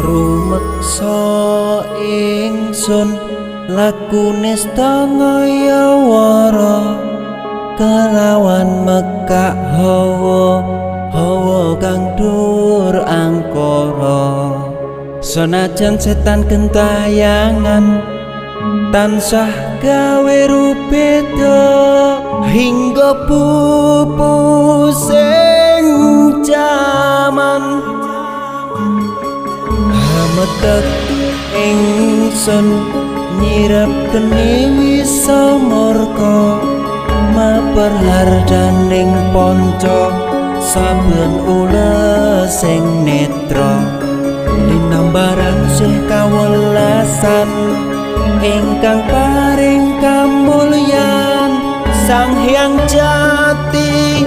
rumeksa ingsun lakune stangaya wara kelawan mekak hawa kang dur angkara senajan setan gentayangan tansah gawe rupeda hingga pupusing jaman hametek ingsun nyirep geni wisamurka maperhardaning panca saben ules sing netra linambaran sih kawelasan ingkang paring kamulyan Sang Hyang Jati